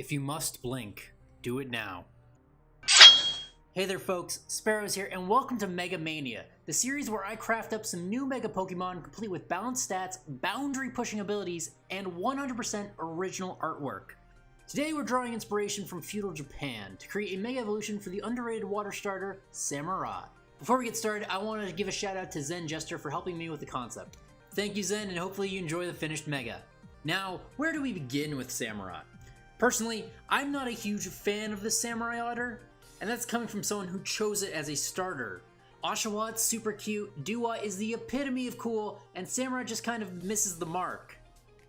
If you must blink, do it now. Hey there folks, Sparrows here, and welcome to Mega Mania, the series where I craft up some new Mega Pokemon complete with balanced stats, boundary-pushing abilities, and 100% original artwork. Today we're drawing inspiration from feudal Japan to create a Mega Evolution for the underrated water starter, Samurott. Before we get started, I wanted to give a shout out to ZenJestr for helping me with the concept. Thank you Zen, and hopefully you enjoy the finished Mega. Now, where do we begin with Samurott? Personally, I'm not a huge fan of the Samurai Otter, and that's coming from someone who chose it as a starter. Oshawott, super cute, Dua is the epitome of cool, and Samurott just kind of misses the mark.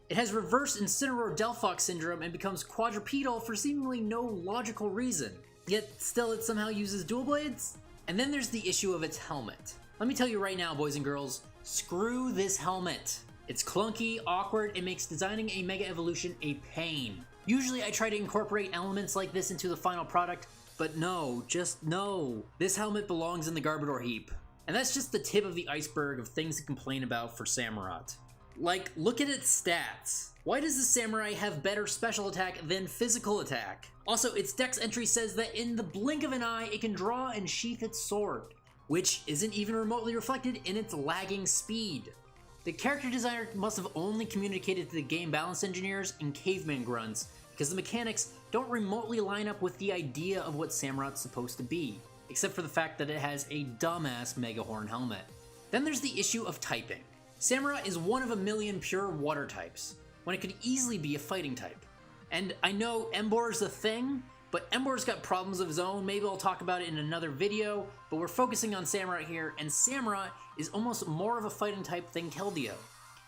It has reverse Incineroar-Delphox syndrome and becomes quadrupedal for seemingly no logical reason. Yet still it somehow uses dual blades? And then there's the issue of its helmet. Let me tell you right now, boys and girls, screw this helmet. It's clunky, awkward, and makes designing a Mega Evolution a pain. Usually I try to incorporate elements like this into the final product, but no, just no. This helmet belongs in the Garbodor heap. And that's just the tip of the iceberg of things to complain about for Samurott. Like, look at its stats. Why does the Samurai have better special attack than physical attack? Also, its dex entry says that in the blink of an eye, it can draw and sheath its sword, which isn't even remotely reflected in its lagging speed. The character designer must have only communicated to the game balance engineers and caveman grunts, because the mechanics don't remotely line up with the idea of what Samurott's supposed to be, except for the fact that it has a dumbass Megahorn helmet. Then there's the issue of typing. Samurott is one of a million pure water types, when it could easily be a fighting type. And I know Emboar's a thing, but Emboar's got problems of his own. Maybe I'll talk about it in another video, but we're focusing on Samurott here, and Samurott is almost more of a fighting type than Keldeo.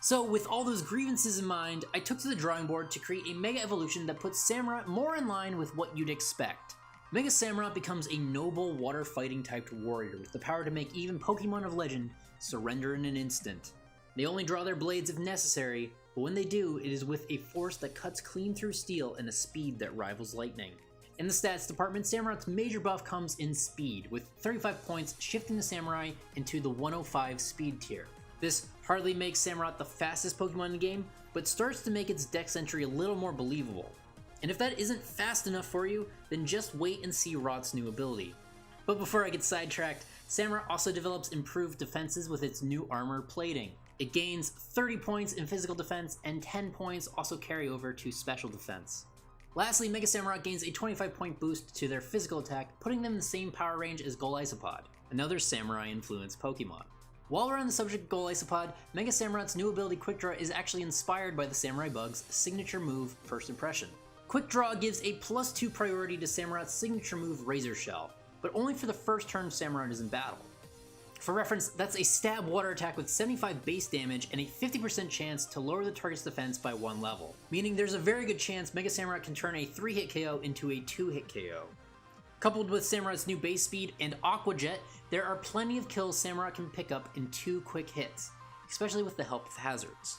So with all those grievances in mind, I took to the drawing board to create a Mega Evolution that puts Samurott more in line with what you'd expect. Mega Samurott becomes a noble water fighting typed warrior with the power to make even Pokemon of Legend surrender in an instant. They only draw their blades if necessary, but when they do, it is with a force that cuts clean through steel and a speed that rivals lightning. In the stats department, Samurott's major buff comes in speed, with 35 points shifting the Samurai into the 105 speed tier. This hardly makes Samurott the fastest Pokemon in the game, but starts to make its dex entry a little more believable. And if that isn't fast enough for you, then just wait and see Rott's new ability. But before I get sidetracked, Samurott also develops improved defenses with its new armor plating. It gains 30 points in physical defense, and 10 points also carry over to special defense. Lastly, Mega Samurott gains a 25 point boost to their physical attack, putting them in the same power range as Golisopod, another Samurai-influenced Pokemon. While we're on the subject of Golisopod, Mega Samurott's new ability Quick Draw is actually inspired by the Samurai Bug's signature move, First Impression. Quick Draw gives a +2 priority to Samurott's signature move, Razor Shell, but only for the first turn Samurott is in battle. For reference, that's a stab water attack with 75 base damage and a 50% chance to lower the target's defense by 1 level, meaning there's a very good chance Mega Samurott can turn a 3-hit KO into a 2-hit KO. Coupled with Samurott's new base speed and Aqua Jet, there are plenty of kills Samurott can pick up in 2 quick hits, especially with the help of hazards.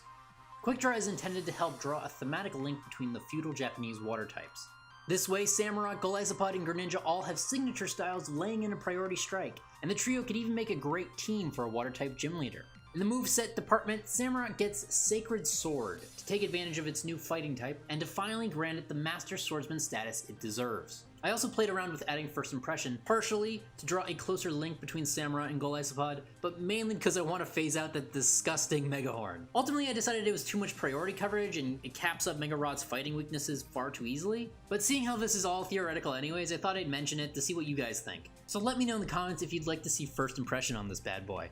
Quick Draw is intended to help draw a thematic link between the feudal Japanese water types. This way, Samurott, Golisopod, and Greninja all have signature styles laying in a priority strike, and the trio could even make a great team for a water-type gym leader. In the moveset department, Samurott gets Sacred Sword to take advantage of its new fighting type, and to finally grant it the Master Swordsman status it deserves. I also played around with adding First Impression, partially to draw a closer link between Samurott and Golisopod, but mainly because I want to phase out that disgusting Megahorn. Ultimately, I decided it was too much priority coverage and it caps up Megarott's fighting weaknesses far too easily, but seeing how this is all theoretical anyways, I thought I'd mention it to see what you guys think. So let me know in the comments if you'd like to see First Impression on this bad boy.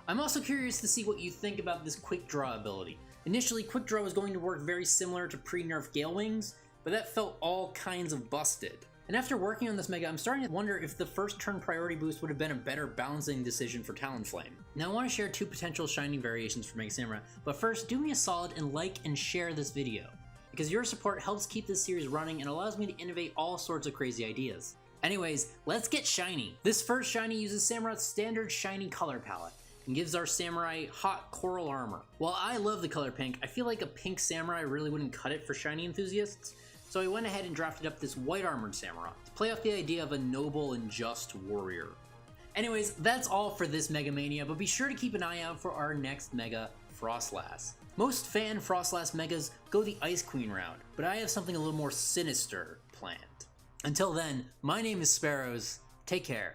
I'm also curious to see what you think about this Quick Draw ability. Initially, Quick Draw was going to work very similar to pre-nerf Gale Wings, but that felt all kinds of busted. And after working on this Mega, I'm starting to wonder if the first turn priority boost would have been a better balancing decision for Talonflame. Now I want to share 2 potential shiny variations for Mega Samurott, but first do me a solid and like and share this video, because your support helps keep this series running and allows me to innovate all sorts of crazy ideas. Anyways, let's get shiny! This first shiny uses Samurott's standard shiny color palette, and gives our Samurai hot coral armor. While I love the color pink, I feel like a pink Samurai really wouldn't cut it for shiny enthusiasts, so I went ahead and drafted up this white armored Samurott to play off the idea of a noble and just warrior. Anyways, that's all for this Mega Mania, but be sure to keep an eye out for our next Mega, Frostlass. Most fan Frostlass Megas go the Ice Queen route, but I have something a little more sinister planned. Until then, my name is Sparrows. Take care.